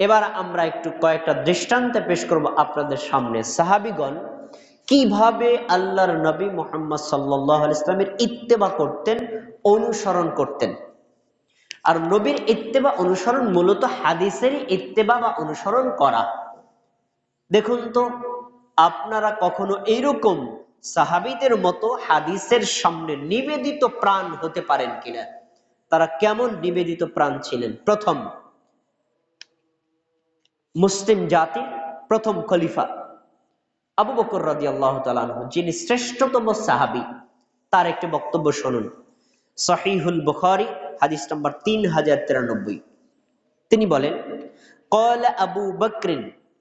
এবার আমরা একটু কয়েকটা দৃষ্টান্তে পেশ করব আপনাদের সামনে সাহাবীগণ কিভাবে আল্লাহর নবী মুহাম্মদ সাল্লাল্লাহু আলাইহি ওয়াসাল্লামের ইত্তেবা করতেন, অনুসরণ করতেন। আর নবীর ইত্তেবা অনুসরণ মূলত হাদিসেরই ইত্তেবা বা অনুসরণ করা। দেখুন তো, আপনারা কখনো এইরকম সাহাবীদের মতো হাদিসের সামনে নিবেদিত প্রাণ হতে পারেন কিনা? তারা কেমন নিবেদিত প্রাণ ছিলেন? প্রথম মুসলিম জাতি প্রথম খলিফা আবু বকর রাদিয়াল্লাহু তাআলা আনহু, যিনি শ্রেষ্ঠতম সাহাবী, তার একটি বক্তব্য শুনুন। সহিহুল বুখারী হাদিস নাম্বার 3093। তিনি বলেন, ক্বালা আবু বকর,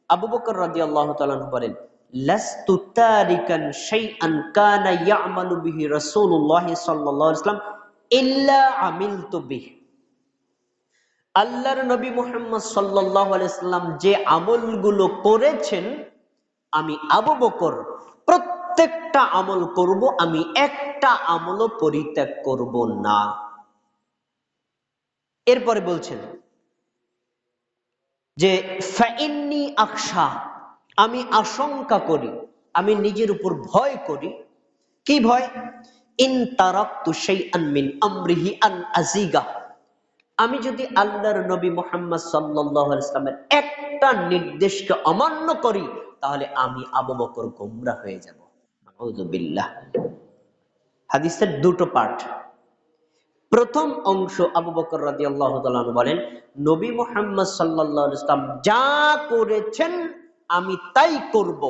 আবু বকর রাদিয়াল্লাহু তাআলা আনহু বলেন, লাস্তু তারিকান শাইআন কানা ইয়ামালু বিহি রাসূলুল্লাহ সাল্লাল্লাহু আলাইহি ওয়াসাল্লাম ইল্লা আমিলতু বিহি। আল্লাহর নবী মুহাম্মদ সাল্লাল্লাহু আলাইহি ওয়াসাল্লাম যে আমলগুলো করেছেন, আমি আবু বকর প্রত্যেকটা আমল করব, আমি একটা আমলও পরিত্যাগ করব না। এরপরে বলছেন যে ফাইন্নী আখশা, আমি আশঙ্কা করি, আমি নিজের উপর ভয় করি। কি ভয়? ইন তারাকতু শাইআন মিন আমরিহি আন আজিগা, আমি যদি আল্লাহর নবী মুহাম্মদ সাল্লাল্লাহু আলাইহি ওয়াসাল্লামের একটা নির্দেশকে অমান্য করি, তাহলে আমি আবু বকর গোমরাহ হয়ে যাব। নাউযুবিল্লাহ। হাদিসের দুটো পার্ট। প্রথম অংশ আবু বকর রাদিয়াল্লাহু তাআলা আনহু বলেন, নবী মুহাম্মদ সাল্লাল্লাহু আলাইহি ওয়াসাল্লাম যা করেছেন আমি তাই করব।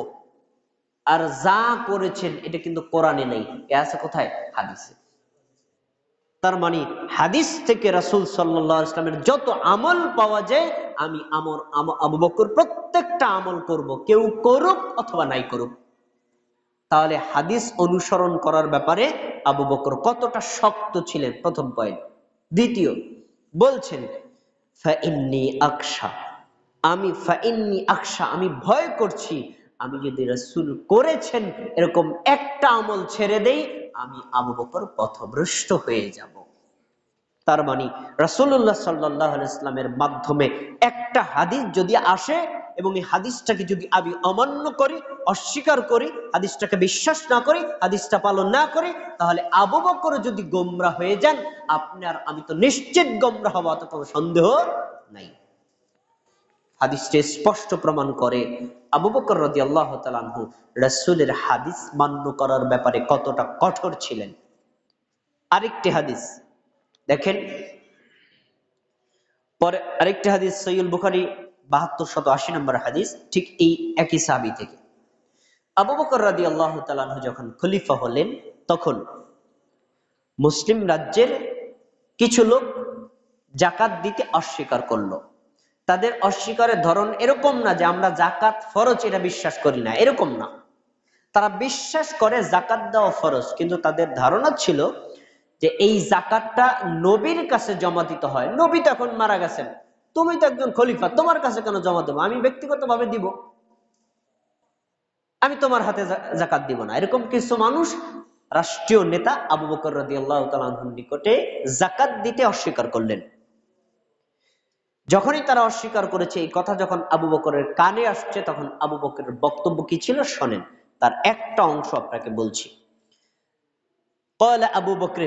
আর যা করেছেন এটা কিন্তু কোরআনে নেই, এ আছে কোথায়? হাদিসে। তার মানে হাদিস থেকে রাসূল সাল্লাল্লাহু আলাইহি ওয়াসাল্লামের যত আমল পাওয়া যায়, আমি আবু বকর প্রত্যেকটা আমল করব, কেউ করুক অথবা নাই করুক। তাহলে হাদিস অনুসরণ করার ব্যাপারে আবু বকর কতটা শক্ত ছিলেন, প্রথম পয়েন্ট। দ্বিতীয় বলছেন ফাইন্নী আখশা, আমি ভয় করছি, আমি যদি রাসূল করেছেন এরকম একটা আমল ছেড়ে দেই, আমি আবু বকর পথভ্রষ্ট হয়ে যাব। তার মানে রাসূলুল্লাহ সাল্লাল্লাহু আলাইহি ওয়াসাল্লামের মাধ্যমে একটা হাদিস যদি আসে এবং এই হাদিসটাকে যদি আমি অমান্য করি, অস্বীকার করি, হাদিসটাকে বিশ্বাস না করি, হাদিসটা পালন না করি, তাহলে আবু বকর যদি গোমরাহ হয়ে যান, আপনি আর আমি তো নিশ্চিত গোমরাহ হব, তো কোনো সন্দেহ নাই। হাদিসটি স্পষ্ট প্রমাণ করে আবু বকর রাদিয়াল্লাহু তাআলা আনহু রাসূলের হাদিস মান্য করার ব্যাপারে কতটা কঠোর ছিলেন। আরেকটি হাদিস দেখেন, পরে আরেকটি হাদিস সহিহুল বুখারী 7280 নম্বর হাদিস, ঠিক এই একই সাহাবী থেকে। আবু বকর রাদিয়াল্লাহু তাআলা আনহু যখন খলিফা হলেন, তখন মুসলিম রাজ্যের কিছু লোক যাকাত দিতে অস্বীকার করলো। তাদের অস্বীকারের ধরন এরকম না যে আমরা যাকাত ফরজ এটা বিশ্বাস করি না, এরকম না। তারা বিশ্বাস করে যাকাত দেওয়া ফরজ, কিন্তু তাদের ধারণা ছিল যে এই যাকাতটা নবীর কাছে জমা দিতে হয়। নবী তো এখন মারা গেছেন, তুমি তো একজন খলিফা, তোমার কাছে কেন জমা দেবো? আমি ব্যক্তিগতভাবে দিব, আমি তোমার হাতে যাকাত দিব না। এরকম কিছু মানুষ রাষ্ট্রীয় নেতা আবু বকর রাদিয়াল্লাহু তাআলা আনহুর নিকটে যাকাত দিতে অস্বীকার করলেন। যখনই তারা অস্বীকার করেছে, এই কথা যখন আবু বকরের কানে আসছে, তখন আবু বকরের বক্তব্য কি ছিল শোনেন। তার একটা অংশ আপনাকে বলছি। ক্বালা আবু বকর,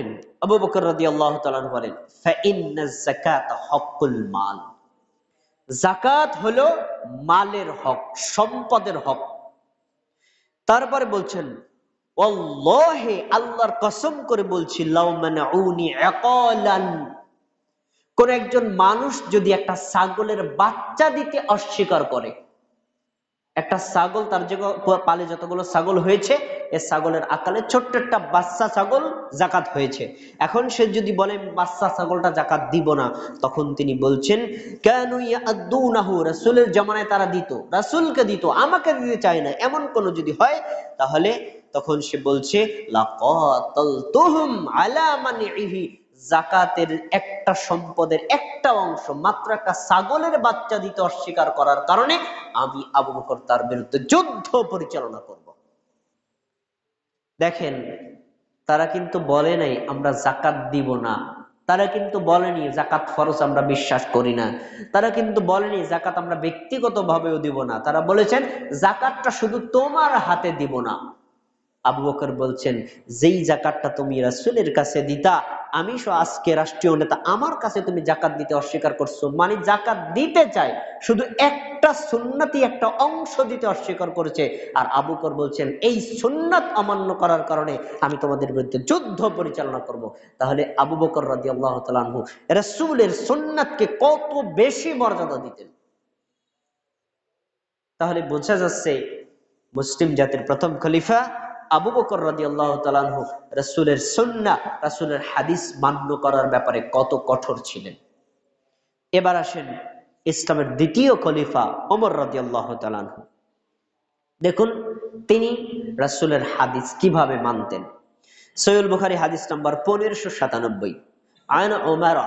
আবু বকর রাদিয়াল্লাহু তাআলা আনহু বলেন, ফাইন্নাজ যাকাতা হকুল মাল, যাকাত হলো মালের হক, সম্পদের হক। তারপরে বলছেন, ওয়াল্লাহি, আল্লাহর কসম করে বলছি, লাউ মানউনি ইকালান, কোন একজন মানুষ যদি একটা ছাগলের বাচ্চা দিতে অস্বীকার করে, একটা ছাগল, তার যে পালে যতগুলো ছাগল হয়েছে, এই ছাগলের আকালে ছোট্ট একটা বাচ্চা ছাগল যাকাত হয়েছে, এখন সে যদি বলে বাচ্চা ছাগলটা যাকাত দিব না, তখন তিনি বলছেন কানু ইয়াদুনাহু, রাসূলের জামানায় তারা দিত, রাসূলকে দিত, আমাকে দিতে চায় না, এমন কোন যদি হয়, তাহলে তখন সে বলছে লাকাতালতুহুম আলা মানিহি, যাকাতের একটা সম্পদের একটা অংশ, মাত্র একটা ছাগলের বাচ্চা দিতে অস্বীকার করার কারণে আমি আবু বকর তার বিরুদ্ধে যুদ্ধ পরিচালনা করব। দেখেন, তারা কিন্তু বলে নাই আমরা যাকাত দিব না, তারা কিন্তু বলেনি যাকাত ফরজ আমরা বিশ্বাস করি না, তারা কিন্তু বলেনি যাকাত আমরা ব্যক্তিগতভাবেও দিব না, তারা বলেছেন যাকাতটা শুধু তোমার হাতে দিব না। আবু বকর বলছেন যেই যাকাতটা তুমি রাসূলের কাছে দিতা, আমি আজকে রাষ্ট্রীয় নেতা, আমার কাছে তুমি যাকাত দিতে অস্বীকার করছো, মানে যাকাত দিতে চাই, শুধু একটা সুন্নতি একটা অংশ দিতে অস্বীকার করেছে। আর আবু বকর বলছেন এই সুন্নাত অমান্য করার কারণে আমি তোমাদের বিরুদ্ধে যুদ্ধ পরিচালনা করব। তাহলে আবু বকর রাদিয়াল্লাহু তাআলা আনহু রাসূলের সুন্নাতকে কত বেশি মর্যাদা দিতেন। তাহলে বোঝা যাচ্ছে মুসলিম জাতির প্রথম খলিফা আবু বকর রাদিয়াল্লাহু তাআলা আনহু রাসূলের সুন্নাহ, রাসূলের হাদিস মান্য করার ব্যাপারে কত কঠোর ছিলেন। এবার আসেন ইসলামের দ্বিতীয় খলিফা ওমর রাদিয়াল্লাহু তাআলা আনহু। দেখুন তিনি রাসূলের হাদিস কিভাবে মানতেন। সহিহ বুখারী হাদিস নাম্বার 1597, আন ওমর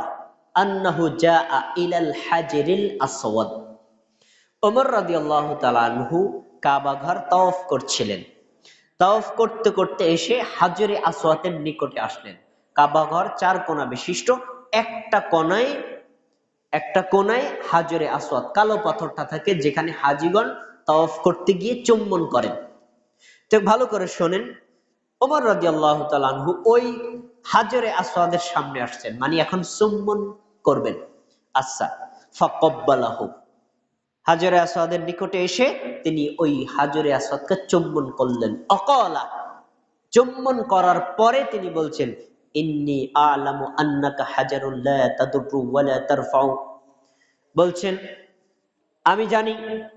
আন্নাহু জাআ ইলাল হাজরিল আসওয়াদ। ওমর রাদিয়াল্লাহু তাআলা আনহু কাবা ঘর তাওয়াফ করছিলেন। তাওয়াফ করতে করতে এসে হাজরে আসওয়াদের নিকটে আসলেন। কাবা ঘর 4 কোণা বিশিষ্ট, একটা কোণায় হাজরে আসওয়াদ, কালো পাথরটা থাকে যেখানে হাজিগণ তাওয়াফ করতে গিয়ে চুম্বন করেন। তো ভালো করে শোনেন, ওমর রাদিয়াল্লাহু তাআলা আনহু ওই হাজরে আসওয়াদের সামনে আসছেন, মানে এখন চুম্বন করবেন। আচ্ছা, ফাকাব্বালাহু, হাজরে আসওয়াদের নিকটে এসে তিনি ওই হাজরে আসওয়াদকে চুম্বন করলেন। অকালা, চুম্বন করার পরে তিনি বলছেন ইন্নী আ'লামু আন্নাকা হাজারুন লা তাদুররু ওয়া লা তারফাউ, বলছেন আমি জানি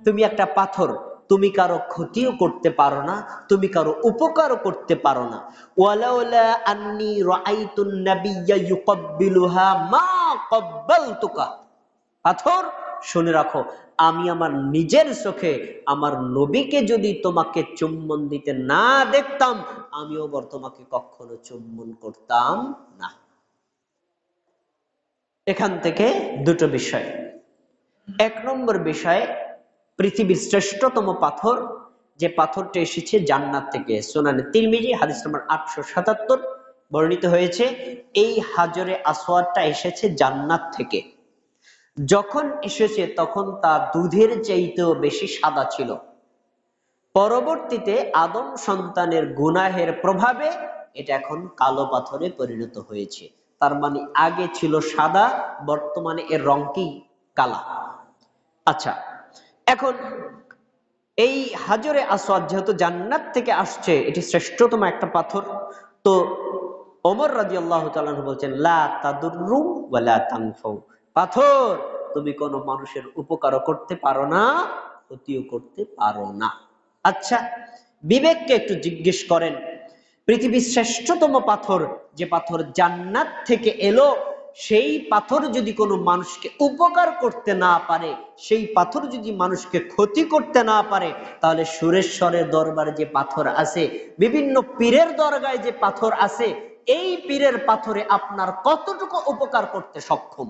তুমি একটা পাথর, তুমি কারো ক্ষতিও করতে পারো না, তুমি কারো উপকারও করতে পারো না। ওয়ালাউলা আন্নী রাআইতুন নাবিয়্যা ইউকাব্বিলুহা মা ক্বাব্বালতুকা, পাথর শুনে রাখো, আমি আমার নিজের চোখে আমার নবীকে যদি তোমাকে চুম্বন দিতে না দেখতাম, আমিও তোমাকে কখনো চুম্বন করতাম না। এখান থেকে দুটো বিষয়। 1 নম্বর বিষয়, পৃথিবীর শ্রেষ্ঠতম পাথর যে পাথরটা এসেছে জান্নাত থেকে, সুনানে তিরমিজি হাদিস নম্বর 877 বর্ণিত হয়েছে, এই হাজরে আসওয়াদটা এসেছে জান্নাত থেকে। যখন এসেছে তখন তা দুধের চাইতেও বেশি সাদা ছিল। পরবর্তীতে আদম সন্তানের গুনাহের প্রভাবে এটা এখন কালো পাথরে পরিণত হয়েছে। তার মানে আগে ছিল সাদা, বর্তমানে এর রং কি? কালা। আচ্ছা, এখন এই হাজরে আসওয়াদ যেহেতু জান্নাত থেকে আসছে, এটি শ্রেষ্ঠতম একটা পাথর, তো ওমর রাদিয়াল্লাহু তাআলা বলছেন লা তাদুররু ওয়া লা তানফাউ, পাথর তুমি কোনো মানুষের উপকারও করতে পারো না, ক্ষতিও করতে পারো না। আচ্ছা, বিবেককে একটু জিজ্ঞেস করেন, পৃথিবীর শ্রেষ্ঠতম পাথর যে পাথর জান্নাত থেকে এলো, সেই পাথর যদি কোনো মানুষকে উপকার করতে না পারে, সেই পাথর যদি মানুষকে ক্ষতি করতে না পারে, তাহলে সুরেশ্বরের দরবারে যে পাথর আছে, বিভিন্ন পীরের দরগায় যে পাথর আছে, এই পীরের পাথরে আপনার কতটুকু উপকার করতে সক্ষম?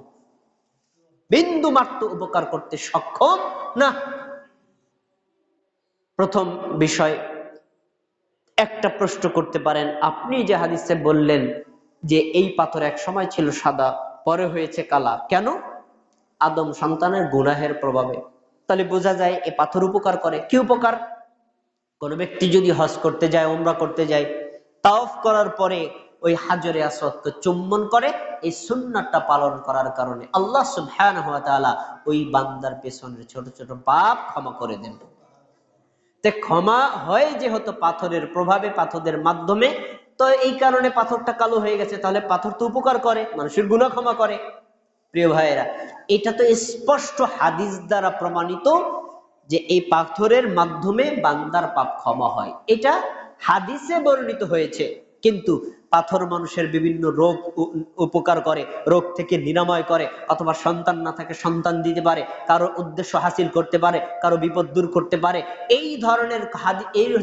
বিন্দু মাত্র উপকার করতে সক্ষম না। প্রথম বিষয়, একটা প্রশ্ন করতে পারেন, আপনি যে হাদিসে বললেন যে এই পাথর এক সময় ছিল সাদা, পরে হয়েছে কালা, কেন? আদম সন্তানের গুনাহের প্রভাবে। তাহলে বোঝা যায় এই পাথর উপকার করে। কি উপকার? কোন ব্যক্তি যদি হজ করতে যায়, উমরা করতে যায়, তাওয়াফ করার পরে ওই হাজরে আসওয়াদকে চুম্বন করে, এই সুন্নাতটা পালন করার কারণে আল্লাহ সুবহানাহু ওয়া তাআলা ওই বান্দার পেছনের ছোট ছোট পাপ ক্ষমা করে দেন। তে ক্ষমা হয় যেহেতু পাথরের প্রভাবে, পাথরের মাধ্যমে, তো এই কারণে পাথরটা কালো হয়ে গেছে। তাহলে পাথর তো উপকার করে, মানুষের গুনাহ ক্ষমা করে। প্রিয় ভাইয়েরা, এটা তো স্পষ্ট হাদিস দ্বারা প্রমাণিত যে এই পাথরের মাধ্যমে বান্দার পাপ ক্ষমা হয়, এটা হাদিসে বর্ণিত হয়েছে। কিন্তু পাথর মানুষের বিভিন্ন রোগ উপকার করে, রোগ থেকে নিরাময় করে, অথবা সন্তান না থাকে সন্তান দিতে পারে, কারো উদ্দেশ্য হাসিল করতে পারে, কারো বিপদ দূর করতে পারে। এই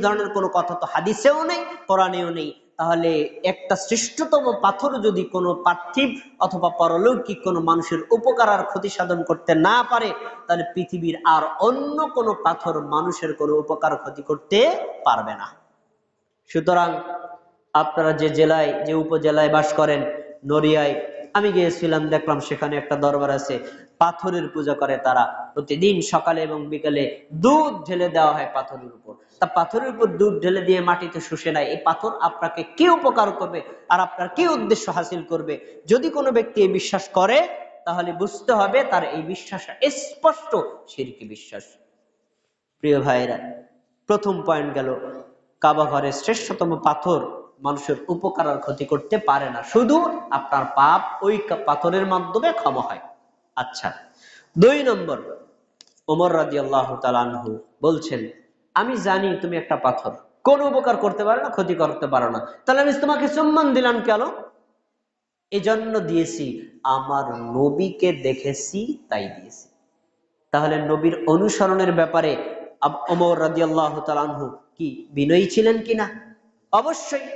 ধরনের কোনো কথা তো হাদিসেও নেই, কোরআনেও নেই। তাহলে একটা শ্রেষ্ঠতম পাথর যদি কোনো পার্থিব অথবা পরলৌকিক কোনো মানুষের উপকার আর ক্ষতি সাধন করতে না পারে, তাহলে পৃথিবীর আর অন্য কোনো পাথর মানুষের কোনো উপকার ক্ষতি করতে পারবে না। সুতরাং আপনারা যে জেলায়, যে উপজেলায় বাস করেন, নড়িয়ায় আমি গিয়েছিলাম, দেখলাম সেখানে একটা দরবার আছে, পাথরের পূজা করে তারা। প্রতিদিন সকালে এবং বিকালে দুধ ঢেলে দেওয়া হয় পাথরের উপর। তা পাথরের উপর দুধ ঢেলে দিয়ে মাটিতে শুষে নেয়। এই পাথর আপনাকে কি উপকার করবে আর আপনার কি উদ্দেশ্য হাসিল করবে? যদি কোনো ব্যক্তি এই বিশ্বাস করে তাহলে বুঝতে হবে তার এই বিশ্বাস স্পষ্ট শিরকি বিশ্বাস। প্রিয় ভাইরা, প্রথম পয়েন্ট গেল, কাবা ঘরের শ্রেষ্ঠতম পাথর মানুষের উপকার আর ক্ষতি করতে পারে না, শুধু আপনার পাপ ওই পাথরের মাধ্যমে ক্ষমা হয়। আচ্ছা, 2 নম্বর, ওমর রাদিয়াল্লাহু তাআলা আনহু বলছেন, আমি জানি তুমি একটা পাথর, কোন উপকার করতে পারো না, ক্ষতি করতে পারো না, তাহলে আমি তোমাকে সম্মান দিলাম কেন? এজন্য দিয়েছি, আমার নবীকে দেখেছি তাই দিয়েছি। তাহলে নবীর অনুসরণের ব্যাপারে ওমর রাদিয়াল্লাহু তাআলা আনহু কি বিনয়ী ছিলেন কিনা? অবশ্যই।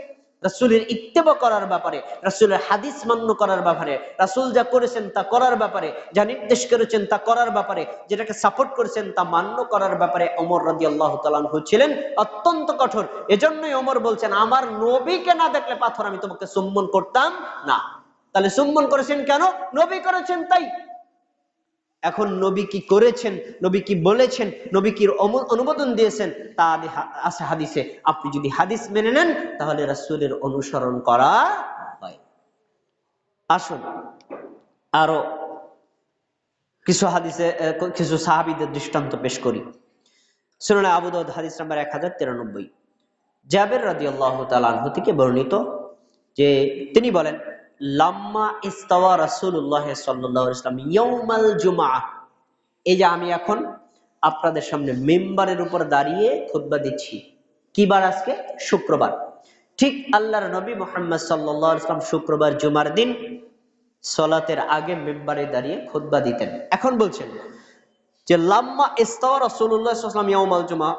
রাসূলের ইত্তেবা করার ব্যাপারে, রাসূলের হাদিস মান্য করার ব্যাপারে, রাসূল যা করেছেন তা করার ব্যাপারে, যা নির্দেশ করেছেন তা করার ব্যাপারে, যেটাকে সাপোর্ট করেছেন তা মান্য করার ব্যাপারে ওমর রাদিয়াল্লাহু তাআলা আনহু ছিলেন অত্যন্ত কঠোর। এজন্যই ওমর বলছেন, আমার নবীকে না দেখলে পাথর আমি তোমাকে চুম্বন করতাম না। তাহলে চুম্বন করেছেন কেন? নবী করেছেন তাই। এখন নবী কি করেছেন, নবী কি বলেছেন, নবী কি অনুমোদন দিয়েছেন তা আছে হাদিসে। আপনি যদি হাদিস মেনে নেন তাহলে রাসূলের অনুসরণ করা হয়। আসুন আরো কিছু হাদিসে কিছু সাহাবীদের দৃষ্টান্ত পেশ করি। সুনান আবু দাউদ হাদিস নাম্বার 1093, জাবের রাদিয়াল্লাহু তাআলা আনহু থেকে বর্ণিত যে তিনি বলেন, লাম্মা ইস্তাওয়া রাসূলুল্লাহ সাল্লাল্লাহু আলাইহি ওয়াসাল্লাম ইয়াউমাল জুমআহ, এই যে আমি এখন আপনাদের সামনে মিম্বারের উপর দাঁড়িয়ে খুতবা দিচ্ছি, কি বার আজকে? শুক্রবার। ঠিক আল্লাহর নবী মুহাম্মদ সাল্লাল্লাহু আলাইহি ওয়াসাল্লাম শুক্রবার জুমার দিন সালাতের আগে মিম্বারে দাঁড়িয়ে খুতবা দিতেন। এখন বলছেন যে লাম্মা ইস্তাওয়া রাসূলুল্লাহ সাল্লাল্লাহু আলাইহি ওয়াসাল্লাম ইয়াউমাল জুমআহ,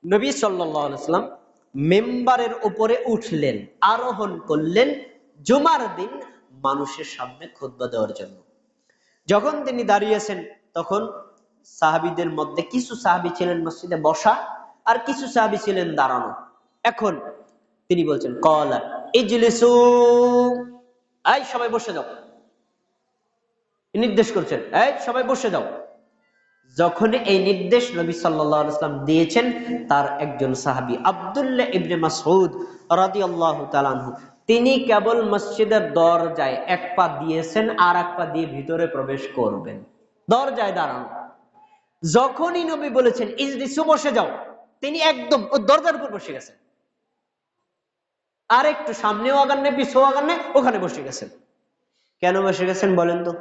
নবী সাল্লাল্লাহু আলাইহি ওয়াসাল্লাম মিম্বারের উপরে উঠলেন, আরোহণ করলেন জুমার দিন মানুষের সামনে খুতবা দেওয়ার জন্য। যখন তিনি দাঁড়িয়েছেন তখন সাহাবীদের মধ্যে কিছু সাহাবী ছিলেন মসজিদে বসা আর কিছু সাহাবী ছিলেন দাঁড়ানো। এখন তিনি বলছেন, ক্বালা ইজলিসু, এই সবাই বসে যাও। নির্দেশ করছেন, এই সবাই বসে যাও। যখন এই নির্দেশ নবী সাল্লাল্লাহু আলাইহি ওয়াসাল্লাম দিয়েছেন, তার একজন সাহাবী আব্দুল্লাহ ইবনে মাসউদ রাদিয়াল্লাহু তাআলা আনহু, তিনি কেবল মসজিদের দরজায় এক পা দিয়েছেন আর এক পা দিয়ে ভিতরে প্রবেশ করবেন, দরজায় দাঁড়ানো। যখনই নবী বলেছেন ইজলিসু, বসে যাও, তিনি একদম ও দরজার উপর বসে গেছেন, আর একটু সামনেও আগান নেই পিছেও আগান নেই, ওখানে বসে গেছেন। কেন বসে গেছেন বলেন তো?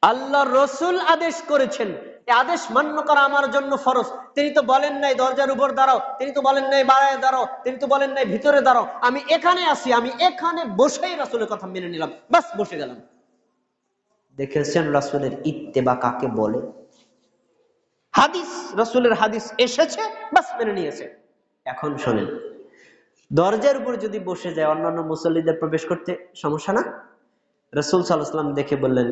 আল্লাহ রসুল আদেশ করেছেন, এই আদেশ মান্য করা আমার জন্য ফরজ। তিনি তো বলেন নাই দরজার উপর দাঁড়াও, তিনি তো বলেন নাই বাড়ায় দাঁড়াও, তিনি তো বলেন নাই ভিতরে দাঁড়াও। আমি এখানে আসি, আমি এখানে বসেই রাসূলের কথা মেনে নিলাম, বাস বসে গেলাম। দেখেছেন রাসূলের ইত্তেবা কাকে বলে? হাদিস, রাসূলের হাদিস এসেছে, বাস মেনে নিয়েছে। এখন শোনেন, দরজার উপর যদি বসে যায় অন্যান্য মুসল্লিদের প্রবেশ করতে সমস্যা না? রাসূল সাল্লাল্লাহু আলাইহি ওয়াসাল্লাম দেখে বললেন,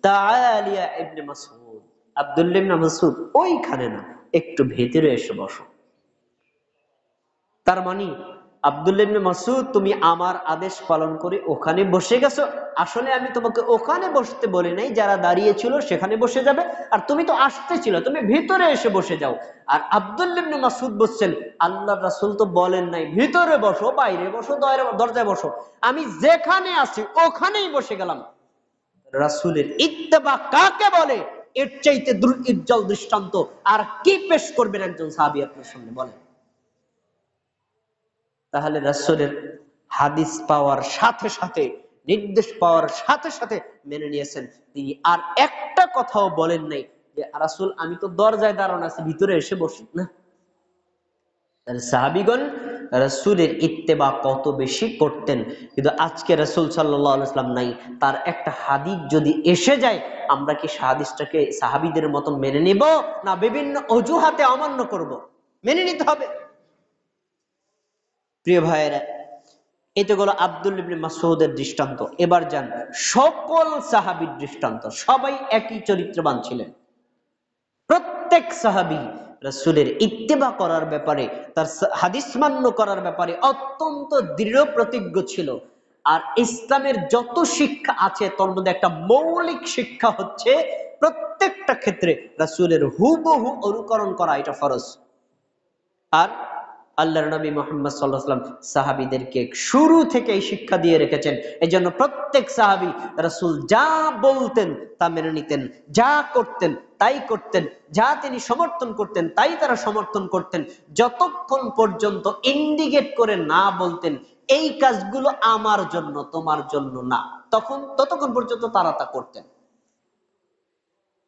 তাআলিয়া ইবনে মাসউদ, আব্দুল্লাহ ইবনে মাসউদ ওইখানে না, একটু ভেতরে এসে বসো। তার মানে আব্দুল্লাহ ইবনে মাসউদ, তুমি আমার আদেশ পালন করে ওখানে বসে গেছো। আসলে আমি তোমাকে ওখানে বসতে বলি নাই, যারা দাঁড়িয়ে ছিল সেখানে বসে যাবে, আর তুমি তো আসতেছিল, তুমি ভিতরে এসে বসে যাও। আর আব্দুল্লাহ ইবনে মাসউদ বলছেন, আল্লাহর রাসূল তো বলেন নাই ভিতরে বসো, বাইরে বসো, দরজায় বসো, আমি যেখানে আছি ওখানেই বসে গেলাম। রাসূলের ইত্তেবা কাকে বলে? এর চাইতে উজ্জ্বল দৃষ্টান্ত আর কি পেশ করবেন একজন সাহাবী আপনার সামনে, বলেন? তাহলে রাসূলের হাদিস পাওয়ার সাথে সাথে, নির্দেশ পাওয়ার সাথে সাথে মেনে নিয়েছেন। তিনি আর একটা কথাও বলেন নাই যে রাসূল আমি তো দরজায় দাঁড়ানো আছি, ভিতরে এসে বসি না। তাহলে সাহাবীগণ রাসূলের ইত্তেবা কত বেশি করতেন। কিন্তু আজকে রাসূল সাল্লাল্লাহু আলাইহি ওয়াসাল্লাম নাই, তার একটা হাদিস যদি এসে যায়, আমরা কি হাদিসটাকে সাহাবীদের মতো মেনে নিব না বিভিন্ন অজুহাতে অমান্য করব? মেনে নিতে হবে। প্রিয় ভাইয়েরা, এটা হলো আব্দুল্লাহ ইবনে মাসউদের দৃষ্টান্ত। এবার যান সকল সাহাবীর দৃষ্টান্ত। সবাই একই চরিত্রবান ছিলেন। প্রত্যেক সাহাবী রাসূলের ইত্তেবা করার ব্যাপারে, তার হাদিস মান্য করার ব্যাপারে অত্যন্ত দৃঢ় প্রতিজ্ঞ ছিল। আর ইসলামের যত শিক্ষা আছে তার মধ্যে একটা মৌলিক শিক্ষা হচ্ছে প্রত্যেকটা ক্ষেত্রে রাসূলের হুবহু অনুকরণ করা, এটা ফরজ। আর আল্লাহর নবী মুহাম্মদ সাল্লাল্লাহু আলাইহি ওয়াসাল্লাম সাহাবীদেরকে শুরু থেকে এই শিক্ষা দিয়ে রেখেছেন। এজন্য প্রত্যেক সাহাবী রাসূল যা বলতেন তা মেনে নিতেন, যা করতেন তাই করতেন, যা তিনি সমর্থন করতেন তাই তারা সমর্থন করতেন, যতক্ষণ পর্যন্ত ইন্ডিকেট করে না বলতেন এই কাজগুলো আমার জন্য তোমার জন্য না, ততক্ষণ পর্যন্ত তারা তা করতেন।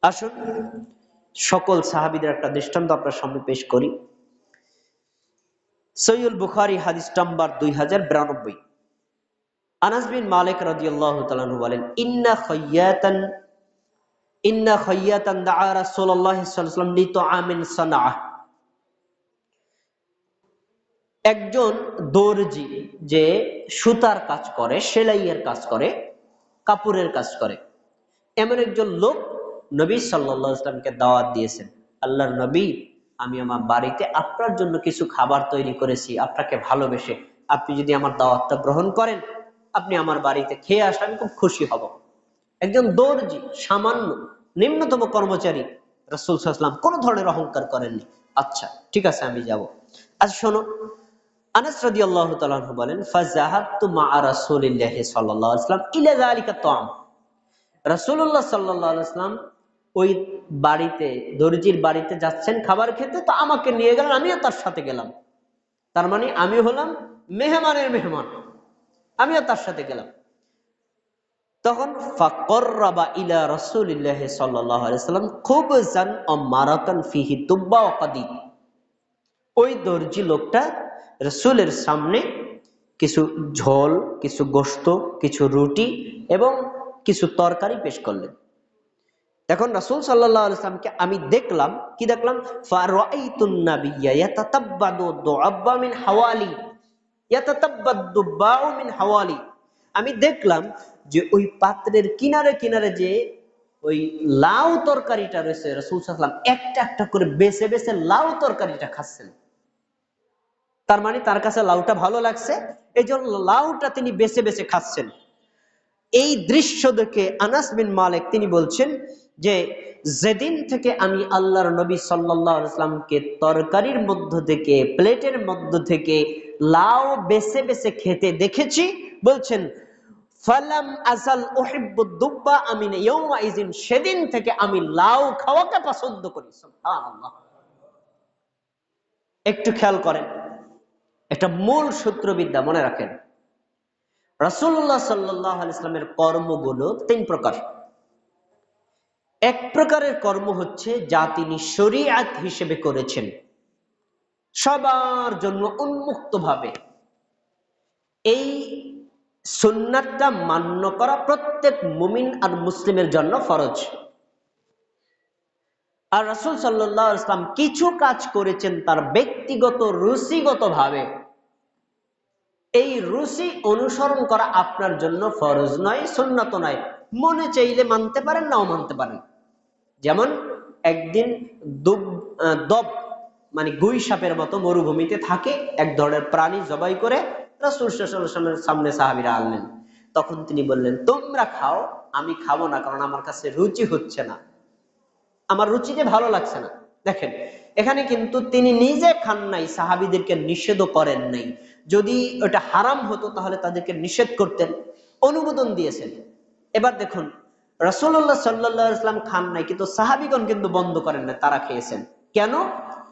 আসুন সকল সাহাবীদের একটা দৃষ্টান্ত আপনার সামনে পেশ করি। সহিহুল বুখারী হাদিস নাম্বার 2092, আনাস বিন মালিক রাদিয়াল্লাহু তাআলা আনহু বলেন, ইন্না খাইয়াতান দাআ রাসূলুল্লাহ সাল্লাল্লাহু আলাইহি ওয়াসাল্লাম লিতুআমিন সানাআ। একজন দর্জি যে সুতার কাজ করে, সেলাইয়ের কাজ করে, কাপড়ের কাজ করে, এমন একজন লোক নবী সাল্লাল্লাহু আলাইহি ওয়াসাল্লামকে দাওয়াত দিয়েছেন, আল্লাহর নবী আমি আমার বাড়িতে আপনার জন্য কিছু খাবার তৈরি করেছি আপনাকে ভালোবেসে, আপনি যদি আমার দাওয়াতটা গ্রহণ করেন, আপনি আমার বাড়িতে খেয়ে আসেন, খুব খুশি হব। একজন দর্জি, সামান্য নিম্নতম কর্মচারী, রাসূল সাল্লাল্লাহু আলাইহি ওয়াসাল্লাম কোনো ধরনের অহংকার করেননি। আচ্ছা ঠিক আছে আমি যাব। আচ্ছা শোনো, আনাস রাদিয়াল্লাহু তাআলা আনহু বলেন, ফাযাহাবতু মা'a রাসূলিল্লাহি সাল্লাল্লাহু আলাইহি ওয়াসাল্লাম ইলা যালিকা তা'আম। রাসূলুল্লাহ সাল্লাল্লাহু আলাইহি ওয়াসাল্লাম ওই বাড়িতে, দর্জির বাড়িতে যাচ্ছেন খাবার খেতে, তো আমাকে নিয়ে গেলেন, আমিও তার সাথে গেলাম। তার মানে আমি হলাম মেহমানের মেহমান, আমিও তার সাথে গেলাম। তখন ফাকররাবা ইলা রাসূলিল্লাহি সাল্লাল্লাহু আলাইহি ওয়াসাল্লাম খুবজান ও মারাকান ফিহি তুব্বা ওয়া কাদিদ। ওই দর্জি লোকটা রাসূলের সামনে কিছু ঝোল, কিছু গোশত, কিছু রুটি এবং কিছু তরকারি পেশ করলেন। এখন রাসূল সাল্লাল্লাহু আলাইহি ওয়াসাল্লামকে আমি দেখলাম, কি দেখলাম, ফারাআইতুন নাবিয়্যা ইয়াতাতাব্বাদু দুআব্বা মিন হাওয়ালি, ইয়াতাতাব্বাদু দুব্বাউ মিন হাওয়ালি। আমি দেখলাম যে ওই পাত্রের কিনারে কিনারে যে ওই লাউ তরকারিটা রয়েছে, রাসূল সাল্লাল্লাহু আলাইহি ওয়াসাল্লাম একটা একটা করে বেছে বেছে লাউ তরকারিটা খাচ্ছেন। তার মানে তার কাছে লাউটা ভালো লাগছে, এই জন্য লাউটা তিনি বেছে বেছে খাচ্ছেন। এই দৃশ্য দেখে আনাস বিন মালিক তিনি বলছেন যে যেদিন থেকে আমি আল্লাহর নবী সাল্লাল্লাহু আলাইহি ওয়াসাল্লামকে তরকারির মধ্য থেকে, প্লেটের মধ্য থেকে লাউ বেছে বেছে খেতে দেখেছি, বলছেন ফালাম আযাল উহিব্বুদ দুব্বা, আমি ইয়াউমাইযিন সেদিন থেকে আমি লাউ খাওয়াকে পছন্দ করি। সুবহানাল্লাহ। একটু খেয়াল করেন, একটা মূল সূত্রবিদ্যা মনে রাখেন। রাসূলুল্লাহ সাল্লাল্লাহু আলাইহি ওয়াসাল্লামের কর্মগুলো তিন প্রকার। এক প্রকারের কর্ম হচ্ছে যা তিনি শরীয়ত হিসেবে করেছেন, সবার জন্য উন্মুক্তভাবে। এই সুন্নাতটা মান্য করা প্রত্যেক মুমিন আর মুসলিমের জন্য ফরজ। আর রাসূল সাল্লাল্লাহু আলাইহি ওয়াসাল্লাম কিছু কাজ করেছেন তার ব্যক্তিগত রুচিগতভাবে, এই রুচি অনুসরণ করা আপনার জন্য ফরজ নয়, সুন্নাত নয়, মনে চাইলে মানতে পারেন, নাও মানতে পারেন। যেমন একদিন দব মানে গুই সাপের মতো মরুভূমিতে থাকে এক ধরনের প্রাণী জবাই করে রাসূল সাল্লাল্লাহু আলাইহি ওয়াসাল্লামের সামনে সাহাবীরা আনলেন। তখন তিনি বললেন, তোমরা খাও, আমি খাবো না, কারণ আমার কাছে রুচি হচ্ছে না, আমার রুচিতে ভালো লাগছে না। দেখেন এখানে কিন্তু তিনি নিজে খান নাই, সাহাবীদেরকে নিষেধও করেন নাই। যদি ওটা হারাম হতো তাহলে তাদেরকে নিষেধ করতেন, অনুমোদন দিয়েছেন। এবার দেখুন রাসূলুল্লাহ সাল্লাল্লাহু আলাইহি ওয়াসাল্লাম খান নাই, কিন্তু সাহাবীগণ কিন্তু বন্ধ করেন না, তারা খেয়েছেন। কেন?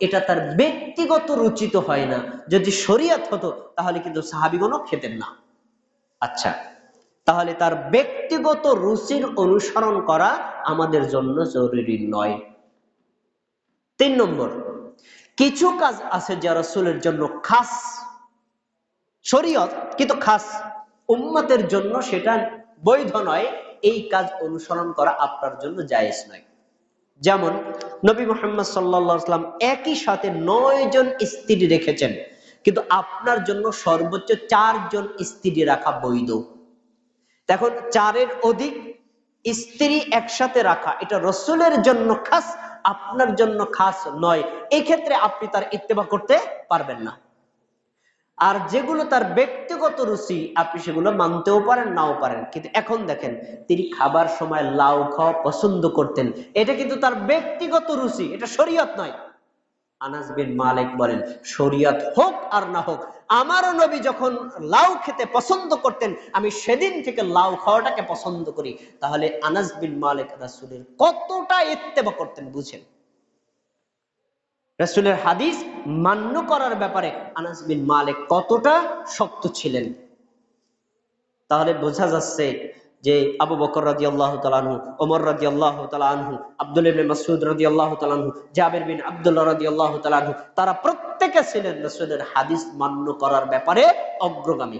এটা তার ব্যক্তিগত রুচি তো হয় না, যদি শরীয়ত হতো তাহলে কিন্তু সাহাবীগণও খেতেন না। আচ্ছা, তাহলে তার ব্যক্তিগত রুচির অনুসরণ করা আমাদের জন্য জরুরি নয়। 3 নম্বর, কিছু কাজ আছে যা রাসূলের জন্য খাস, শরীয়ত কিন্তু খাস, উম্মতের জন্য সেটা বৈধ নয়, এই কাজ অনুসরণ করা আপনার জন্য জায়েজ নয়। যেমন নবী মুহাম্মদ সাল্লাল্লাহু আলাইহি ওয়াসাল্লাম একই সাথে 9 জন স্ত্রী রেখেছেন, কিন্তু আপনার জন্য সর্বোচ্চ 4 জন স্ত্রী রাখা বৈধ। দেখুন 4 এর অধিক স্ত্রী একসাথে রাখা এটা রাসূলের জন্য খাস, আপনার জন্য খাস নয়, এই ক্ষেত্রে আপনি তার ইত্তেবা করতে পারবেন না। আর যেগুলো তার ব্যক্তিগত রুচি আপনি সেগুলো মানতেও পারেন নাও পারেন, কিন্তু এখন দেখেন তিনি খাবার সময় লাউ খাওয়া পছন্দ করতেন, এটা কিন্তু তার ব্যক্তিগত রুচি, এটা শরীয়ত নয়। আনাস বিন মালিক বলেন, শরীয়ত হোক আর না হোক, আমারও নবী যখন লাউ খেতে পছন্দ করতেন আমি সেদিন থেকে লাউ খাওয়াটাকে পছন্দ করি। তাহলে আনাস বিন মালিক রাসূলের কতটা ইত্তেবা করতেন বুঝেন। রাসূলের হাদিস মান্য করার ব্যাপারে আনাস বিন মালিক কতটা শক্ত ছিলেন। তাহলে বোঝা যাচ্ছে যে আবু বকর রাদিয়াল্লাহু তাআলা আনহু, ওমর রাদিয়াল্লাহু তাআলা আনহু, আব্দুল্লাহ ইবনে মাসউদ রাদিয়াল্লাহু তাআলা আনহু, জাবির বিন আব্দুল্লাহ রাদিয়াল্লাহু তাআলা আনহু, তারা প্রত্যেকে ছিলেন রাসূলের হাদিস মান্য করার ব্যাপারে অগ্রগামী।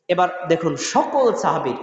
এবার দেখুন সকল সাহাবীর